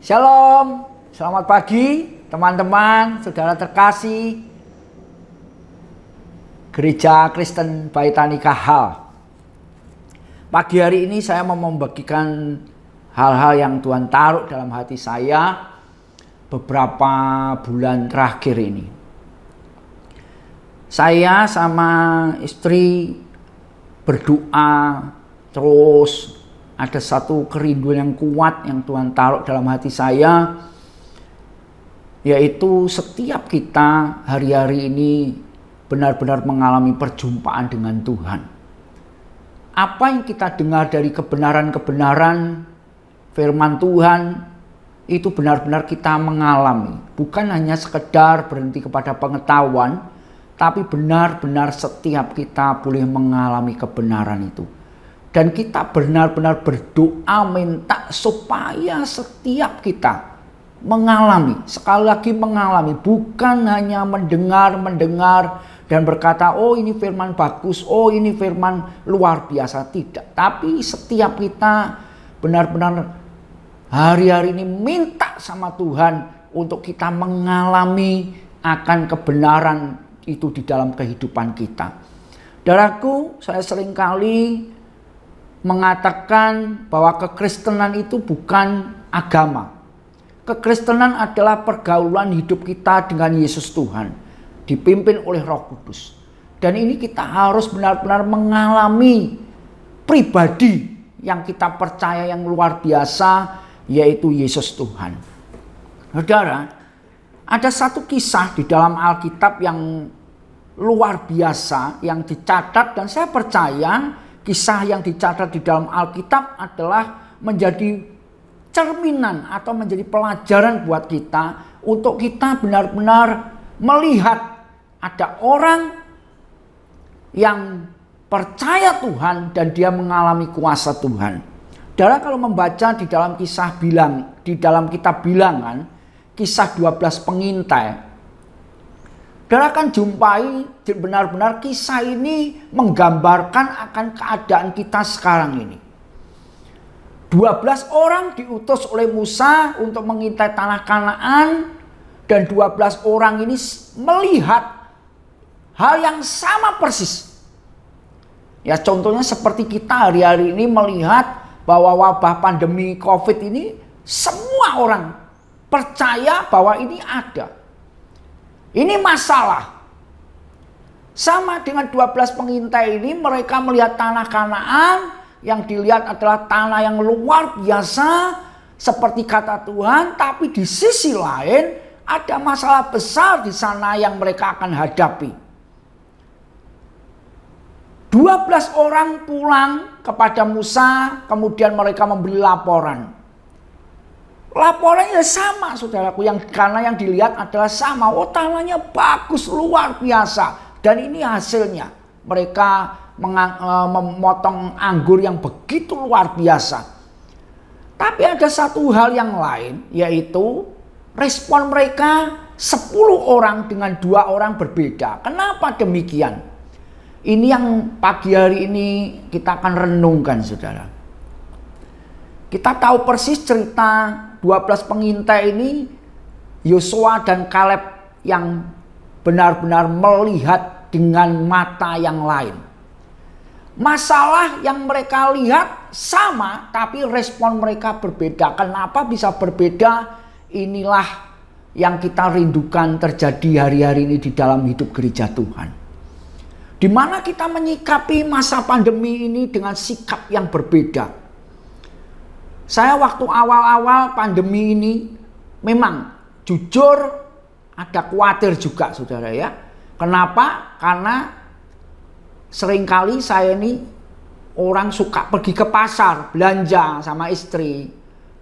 Shalom, selamat pagi teman-teman, saudara terkasih Gereja Kristen Baitani Kahal. Pagi hari ini saya mau membagikan hal-hal yang Tuhan taruh dalam hati saya beberapa bulan terakhir ini. Saya sama istri berdoa terus. Ada satu kerinduan yang kuat yang Tuhan taruh dalam hati saya, yaitu setiap kita hari-hari ini benar-benar mengalami perjumpaan dengan Tuhan. Apa yang kita dengar dari kebenaran-kebenaran firman Tuhan itu benar-benar kita mengalami. Bukan hanya sekedar berhenti kepada pengetahuan, tapi benar-benar setiap kita boleh mengalami kebenaran itu. Dan kita benar-benar berdoa minta supaya setiap kita mengalami, sekali lagi mengalami, bukan hanya mendengar dan berkata, oh ini firman bagus, oh ini firman luar biasa, tidak. Tapi setiap kita benar-benar hari-hari ini minta sama Tuhan untuk kita mengalami akan kebenaran itu di dalam kehidupan kita. Saudaraku, saya seringkali mengatakan bahwa kekristenan itu bukan agama. Kekristenan adalah pergaulan hidup kita dengan Yesus Tuhan, dipimpin oleh Roh Kudus. Dan ini kita harus benar-benar mengalami pribadi yang kita percaya yang luar biasa, yaitu Yesus Tuhan. Saudara, ada satu kisah di dalam Alkitab yang luar biasa yang dicatat, dan saya percaya kisah yang dicatat di dalam Alkitab adalah menjadi cerminan atau menjadi pelajaran buat kita untuk kita benar-benar melihat ada orang yang percaya Tuhan dan dia mengalami kuasa Tuhan. Saudara, kalau membaca di dalam di dalam kitab Bilangan, kisah 12 pengintai, saudara akan jumpai benar-benar kisah ini menggambarkan akan keadaan kita sekarang ini. 12 orang diutus oleh Musa untuk mengintai tanah Kanaan, dan 12 orang ini melihat hal yang sama persis. Ya, contohnya seperti kita hari-hari ini melihat bahwa wabah pandemi COVID ini, semua orang percaya bahwa ini ada. Ini masalah. Sama dengan 12 pengintai ini, mereka melihat tanah Kanaan, yang dilihat adalah tanah yang luar biasa seperti kata Tuhan, tapi di sisi lain ada masalah besar di sana yang mereka akan hadapi. 12 orang pulang kepada Musa, kemudian mereka memberi laporan. Laporannya sama, saudaraku, karena yang dilihat adalah sama. Oh, tanahnya bagus, luar biasa. Dan ini hasilnya. Mereka memotong anggur yang begitu luar biasa. Tapi ada satu hal yang lain, yaitu respon mereka 10 orang dengan 2 orang berbeda. Kenapa demikian? Ini yang pagi hari ini kita akan renungkan, saudara. Kita tahu persis cerita 12 pengintai ini, Yosua dan Kaleb yang benar-benar melihat dengan mata yang lain. Masalah yang mereka lihat sama, tapi respon mereka berbeda. Kenapa bisa berbeda? Inilah yang kita rindukan terjadi hari-hari ini di dalam hidup gereja Tuhan. Di mana kita menyikapi masa pandemi ini dengan sikap yang berbeda. Saya waktu awal-awal pandemi ini memang jujur ada khawatir juga, saudara ya. Kenapa? Karena seringkali saya ini orang suka pergi ke pasar belanja sama istri.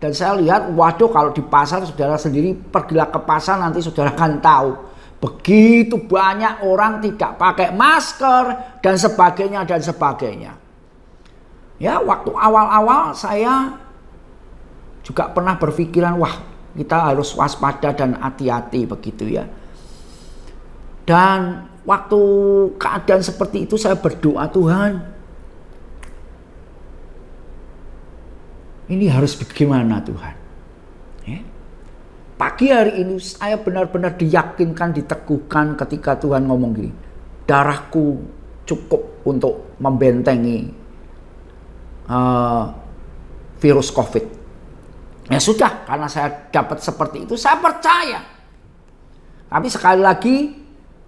Dan saya lihat, waduh, kalau di pasar saudara sendiri pergilah ke pasar, nanti saudara akan tahu. Begitu banyak orang tidak pakai masker dan sebagainya. Ya, waktu awal-awal saya juga pernah berpikiran, wah, kita harus waspada dan hati-hati begitu ya. Dan waktu keadaan seperti itu saya berdoa, Tuhan, ini harus bagaimana Tuhan? Ya. pagi hari ini saya benar-benar diyakinkan, diteguhkan ketika Tuhan ngomong gini, darahku cukup untuk membentengi virus COVID. Ya sudah, karena saya dapat seperti itu, saya percaya. Tapi sekali lagi,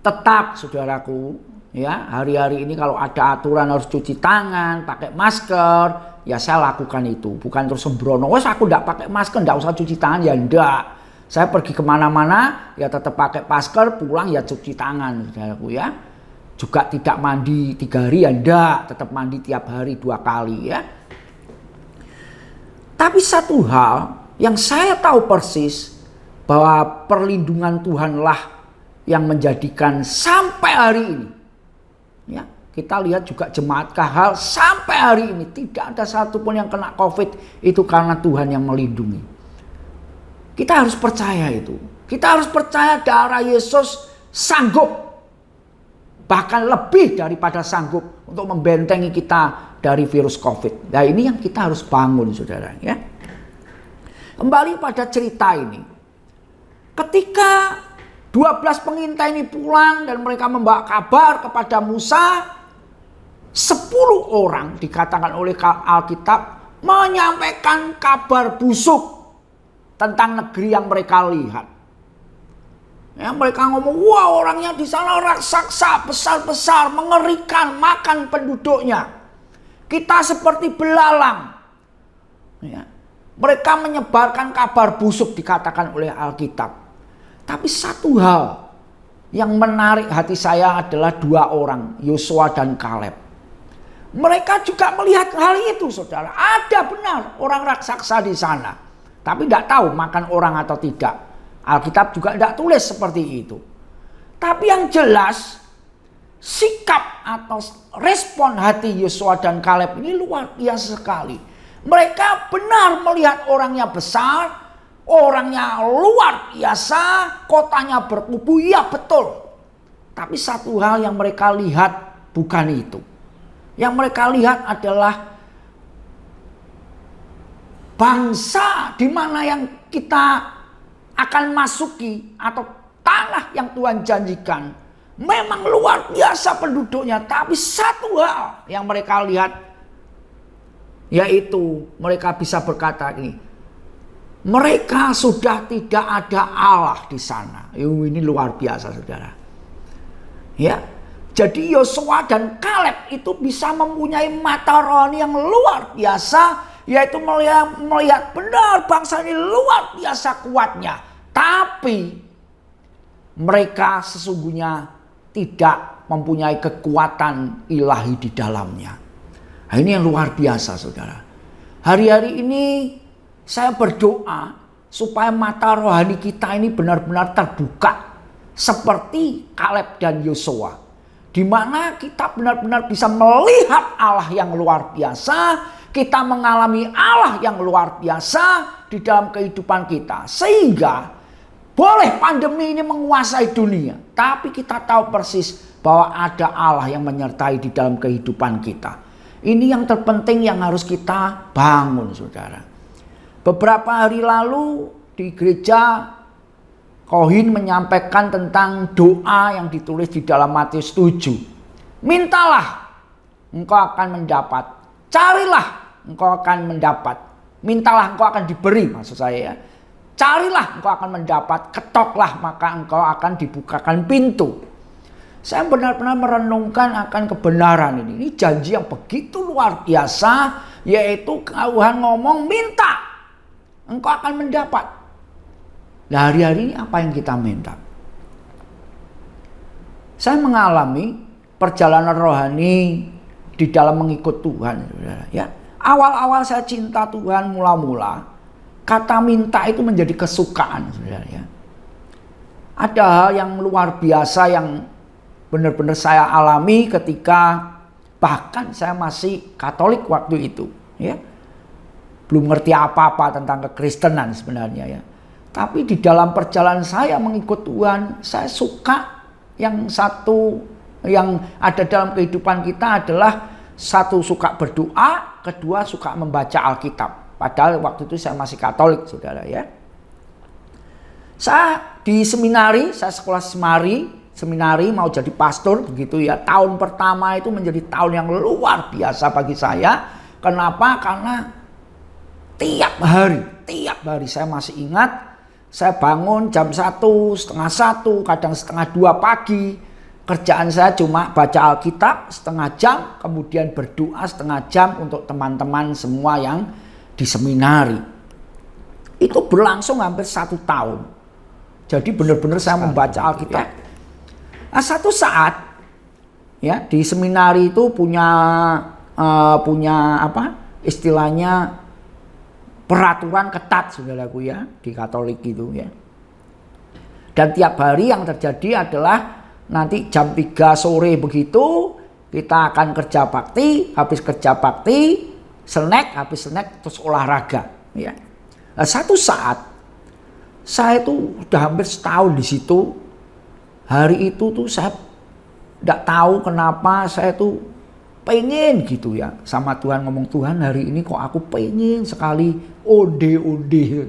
tetap saudaraku, ya hari-hari ini kalau ada aturan harus cuci tangan, pakai masker, ya saya lakukan itu. Bukan terus sembrono, wes aku enggak pakai masker, enggak usah cuci tangan, ya enggak. Saya pergi kemana-mana, ya tetap pakai masker, pulang ya cuci tangan, saudaraku ya. Juga tidak mandi 3 hari, ya enggak, tetap mandi tiap hari 2 kali ya. Tapi satu hal yang saya tahu persis, bahwa perlindungan Tuhanlah yang menjadikan sampai hari ini, ya kita lihat juga jemaat Kahal sampai hari ini tidak ada satupun yang kena COVID, itu karena Tuhan yang melindungi. Kita harus percaya itu. Kita harus percaya darah Yesus sanggup, bahkan lebih daripada sanggup untuk membentengi kita dari virus COVID. Nah ini yang kita harus bangun saudara ya. Kembali pada cerita ini. Ketika 12 pengintai ini pulang dan mereka membawa kabar kepada Musa, 10 orang dikatakan oleh Alkitab menyampaikan kabar busuk tentang negeri yang mereka lihat. Ya, mereka ngomong, wah orangnya di sana raksasa besar-besar, mengerikan, makan penduduknya. Kita seperti belalang. Ya. Mereka menyebarkan kabar busuk dikatakan oleh Alkitab. Tapi satu hal yang menarik hati saya adalah 2 orang, Yosua dan Kaleb. Mereka juga melihat hal itu saudara. Ada benar orang raksasa di sana. Tapi tidak tahu makan orang atau tidak. Alkitab juga tidak tulis seperti itu. Tapi yang jelas, sikap atau respon hati Yosua dan Kaleb ini luar biasa sekali. Mereka benar melihat orangnya besar, orangnya luar biasa, kotanya berkubu, iya betul. Tapi satu hal yang mereka lihat bukan itu. Yang mereka lihat adalah bangsa di mana yang kita akan masuki atau tanah yang Tuhan janjikan memang luar biasa penduduknya. Tapi satu hal yang mereka lihat, yaitu mereka bisa berkata ini, mereka sudah tidak ada Allah di sana. Ini luar biasa saudara. Ya, jadi Yosua dan Kaleb itu bisa mempunyai mata rohani yang luar biasa, yaitu melihat benar bangsa ini luar biasa kuatnya. Tapi mereka sesungguhnya tidak mempunyai kekuatan ilahi di dalamnya. Nah, ini yang luar biasa saudara. Hari-hari ini saya berdoa supaya mata rohani kita ini benar-benar terbuka. Seperti Kaleb dan Yosua. Di mana kita benar-benar bisa melihat Allah yang luar biasa. Kita mengalami Allah yang luar biasa di dalam kehidupan kita. Sehingga boleh pandemi ini menguasai dunia. Tapi kita tahu persis bahwa ada Allah yang menyertai di dalam kehidupan kita. Ini yang terpenting yang harus kita bangun saudara. Beberapa hari lalu di gereja Kohin menyampaikan tentang doa yang ditulis di dalam Matius 7. Mintalah, engkau akan mendapat. Carilah, engkau akan mendapat. Mintalah, engkau akan diberi, maksud saya ya. Carilah, engkau akan mendapat. Ketoklah, maka engkau akan dibukakan pintu. Saya benar-benar merenungkan akan kebenaran ini. Ini janji yang begitu luar biasa, yaitu Tuhan ngomong minta, engkau akan mendapat. Nah hari-hari ini apa yang kita minta? Saya mengalami perjalanan rohani di dalam mengikut Tuhan. Ya. Awal-awal saya cinta Tuhan mula-mula, kata minta itu menjadi kesukaan. Ya. Ada hal yang luar biasa yang benar-benar saya alami ketika bahkan saya masih Katolik waktu itu. Ya. Belum ngerti apa-apa tentang kekristenan sebenarnya ya. Tapi di dalam perjalanan saya mengikut Tuhan, saya suka yang satu yang ada dalam kehidupan kita adalah satu suka berdoa, kedua suka membaca Alkitab. Padahal waktu itu saya masih Katolik, saudara ya. Saya di seminari, saya sekolah seminari mau jadi pastor begitu ya. Tahun pertama itu menjadi tahun yang luar biasa bagi saya. Kenapa? Karena tiap hari saya masih ingat, saya bangun jam 1, setengah 1, kadang setengah 2 pagi. Kerjaan saya cuma baca Alkitab setengah jam, kemudian berdoa setengah jam untuk teman-teman semua yang di seminari. Itu berlangsung hampir 1 tahun. Jadi benar-benar saya membaca Alkitab. Nah, satu saat ya di seminari itu punya istilahnya peraturan ketat, saudaraku ya, di Katolik itu ya. Dan tiap hari yang terjadi adalah nanti jam 3 sore begitu kita akan kerja bakti, habis kerja bakti habis snack terus olahraga ya. Nah, satu saat saya itu udah hampir setahun di situ. Hari itu tuh saya tidak tahu kenapa saya tuh pengen gitu ya sama Tuhan, ngomong, Tuhan hari ini kok aku pengen sekali onde-onde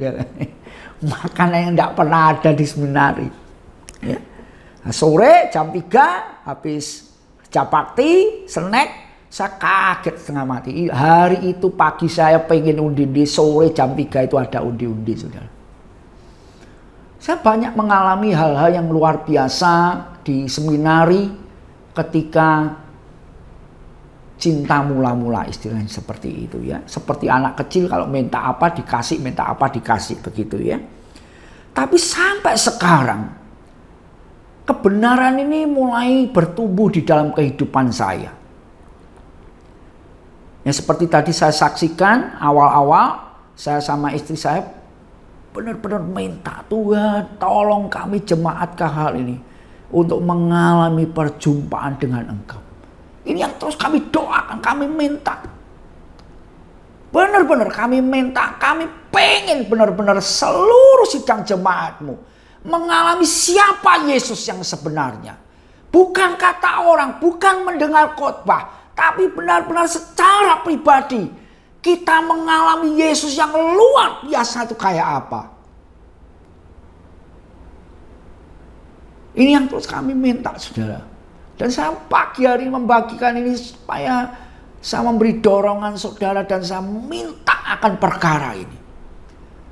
makanan yang tidak pernah ada di seminari ya. Nah, sore jam 3 habis kerja bakti, snack, saya kaget setengah mati. Hari itu pagi saya pengen undi-undi, sore jam 3 itu ada undi-undi, saudara. Saya banyak mengalami hal-hal yang luar biasa di seminari ketika cinta mula-mula, istilahnya seperti itu ya. Seperti anak kecil kalau minta apa dikasih, begitu ya. Tapi sampai sekarang kebenaran ini mulai bertumbuh di dalam kehidupan saya. Ya seperti tadi saya saksikan awal-awal saya sama istri saya benar-benar minta, Tuhan tolong kami jemaat KHL ini untuk mengalami perjumpaan dengan Engkau. Ini yang terus kami doakan, kami minta. Benar-benar kami minta, kami pengen benar-benar seluruh sidang jemaatmu mengalami siapa Yesus yang sebenarnya. Bukan kata orang, bukan mendengar khotbah, tapi benar-benar secara pribadi kita mengalami Yesus yang luar biasa itu kayak apa. Ini yang terus kami minta, saudara. Dan saya pagi hari membagikan ini supaya saya memberi dorongan saudara dan saya minta akan perkara ini.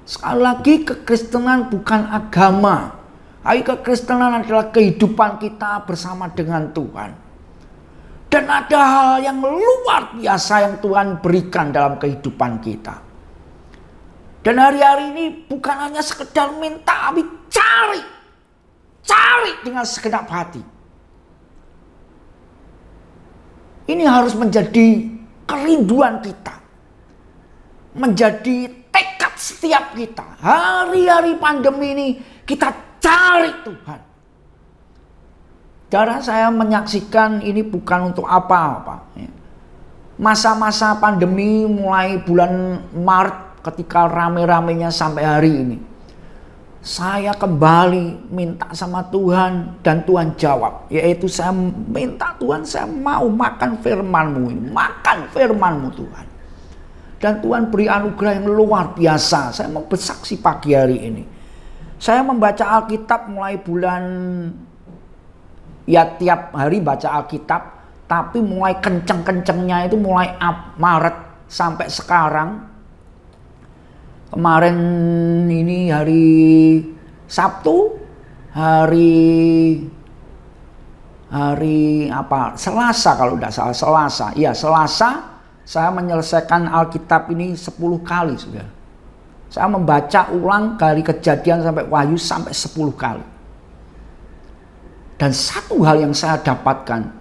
Sekali lagi, kekristenan bukan agama. Kekristenan adalah kehidupan kita bersama dengan Tuhan. Dan ada hal yang luar biasa yang Tuhan berikan dalam kehidupan kita. Dan hari-hari ini bukan hanya sekedar minta, tapi cari dengan segenap hati. Ini harus menjadi kerinduan kita. Menjadi tekad setiap kita. Hari-hari pandemi ini kita cari Tuhan. Cara saya menyaksikan ini bukan untuk apa-apa. Masa-masa pandemi mulai bulan Maret ketika rame-ramenya sampai hari ini. Saya kembali minta sama Tuhan dan Tuhan jawab. Yaitu saya minta, Tuhan saya mau makan firman-Mu ini. Makan firman-Mu Tuhan. Dan Tuhan beri anugerah yang luar biasa. Saya mau bersaksi pagi hari ini. Saya membaca Alkitab mulai bulan, ya tiap hari baca Alkitab, tapi mulai kenceng-kencengnya itu mulai Maret sampai sekarang. Kemarin ini hari Sabtu, hari Selasa kalau tidak salah, Selasa. Iya, Selasa saya menyelesaikan Alkitab ini 10 kali, Saudara. Saya membaca ulang dari Kejadian sampai Wahyu sampai 10 kali. Dan satu hal yang saya dapatkan,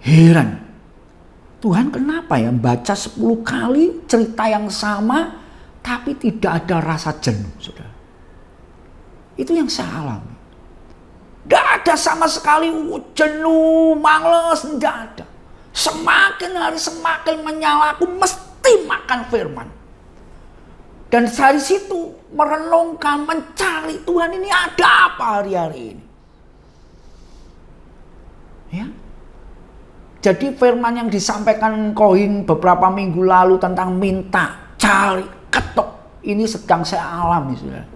heran. Tuhan kenapa ya membaca 10 kali cerita yang sama tapi tidak ada rasa jenuh, saudara. Itu yang saya alami. Tidak ada sama sekali jenuh, males, tidak ada. Semakin hari semakin menyala, aku mesti makan firman. Dan dari situ merenungkan, mencari Tuhan ini ada apa hari-hari ini. Ya. Jadi firman yang disampaikan Kohin beberapa minggu lalu tentang minta, cari, ketok, ini sedang saya alami, saudara.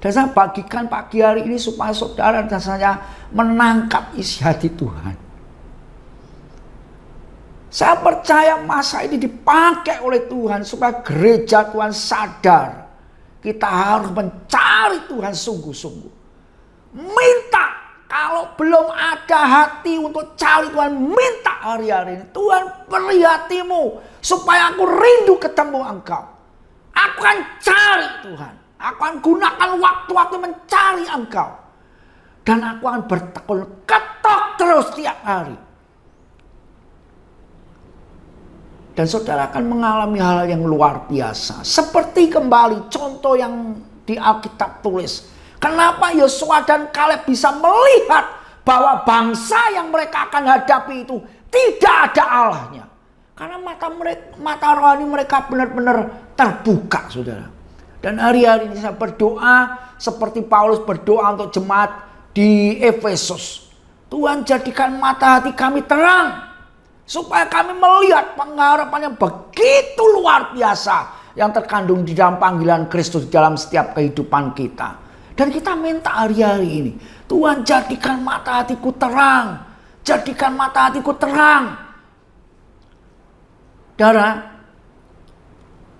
Dan saya bagikan pagi hari ini supaya saudara dan saya menangkap isi hati Tuhan. Saya percaya masa ini dipakai oleh Tuhan supaya gereja Tuhan sadar. Kita harus mencari Tuhan sungguh-sungguh. Minta, kalau belum ada hati untuk cari Tuhan, minta hari-hari ini. Tuhan, beri hatimu supaya aku rindu ketemu Engkau. Aku akan cari Tuhan. Aku akan gunakan waktu-waktu mencari Engkau. Dan aku akan bertekun, ketok terus tiap hari. Dan saudara akan mengalami hal yang luar biasa. Seperti kembali contoh yang di Alkitab tulis. Kenapa Yosua dan Kaleb bisa melihat bahwa bangsa yang mereka akan hadapi itu tidak ada Allahnya. Karena mata rohani mereka benar-benar terbuka, saudara. Dan hari-hari ini saya berdoa seperti Paulus berdoa untuk jemaat di Efesus. Tuhan jadikan mata hati kami terang. Supaya kami melihat pengharapan yang begitu luar biasa. Yang terkandung di dalam panggilan Kristus dalam setiap kehidupan kita. Dan kita minta hari-hari ini. Tuhan jadikan mata hatiku terang. Jadikan mata hatiku terang. Saudara,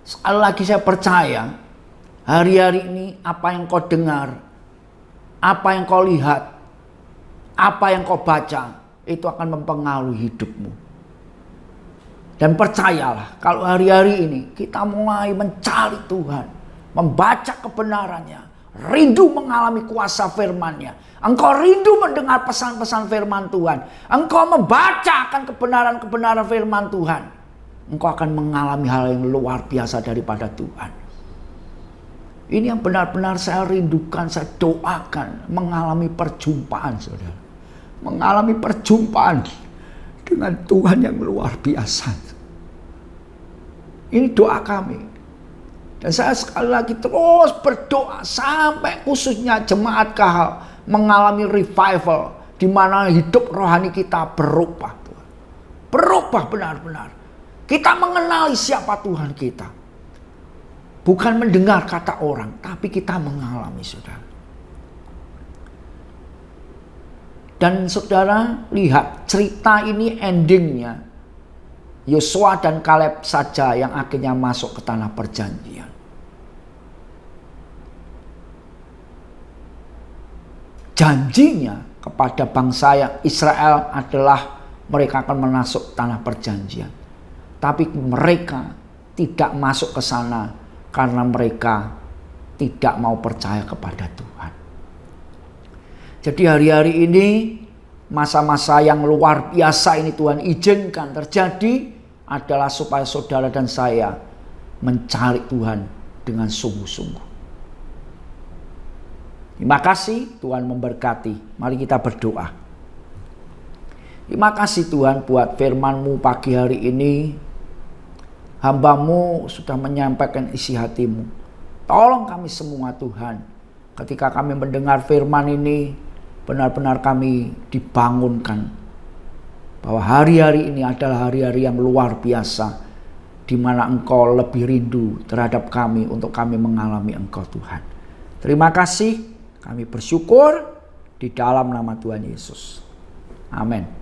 sekali lagi saya percaya. Hari-hari ini apa yang kau dengar, apa yang kau lihat, apa yang kau baca, itu akan mempengaruhi hidupmu. Dan percayalah, kalau hari-hari ini kita mulai mencari Tuhan, membaca kebenarannya, rindu mengalami kuasa firman-Nya, engkau rindu mendengar pesan-pesan firman Tuhan, engkau membaca akan kebenaran-kebenaran firman Tuhan, engkau akan mengalami hal yang luar biasa daripada Tuhan. Ini yang benar-benar saya rindukan, saya doakan. Mengalami perjumpaan, saudara. Mengalami perjumpaan dengan Tuhan yang luar biasa. Ini doa kami. Dan saya sekali lagi terus berdoa sampai khususnya jemaat Kahal mengalami revival. Di mana hidup rohani kita berubah. Berubah benar-benar. Kita mengenali siapa Tuhan kita. Bukan mendengar kata orang, tapi kita mengalami, saudara. Dan saudara lihat cerita ini endingnya. Yosua dan Kaleb saja yang akhirnya masuk ke tanah perjanjian. Janjinya kepada bangsa yang Israel adalah mereka akan masuk tanah perjanjian. Tapi mereka tidak masuk ke sana. Karena mereka tidak mau percaya kepada Tuhan. Jadi hari-hari ini masa-masa yang luar biasa ini Tuhan izinkan terjadi adalah supaya saudara dan saya mencari Tuhan dengan sungguh-sungguh. Terima kasih, Tuhan memberkati. Mari kita berdoa. Terima kasih Tuhan buat firman-Mu pagi hari ini. Hamba-Mu sudah menyampaikan isi hati-Mu. Tolong kami semua Tuhan. Ketika kami mendengar firman ini, benar-benar kami dibangunkan. Bahwa hari-hari ini adalah hari-hari yang luar biasa. Di mana Engkau lebih rindu terhadap kami untuk kami mengalami Engkau Tuhan. Terima kasih. Kami bersyukur di dalam nama Tuhan Yesus. Amin.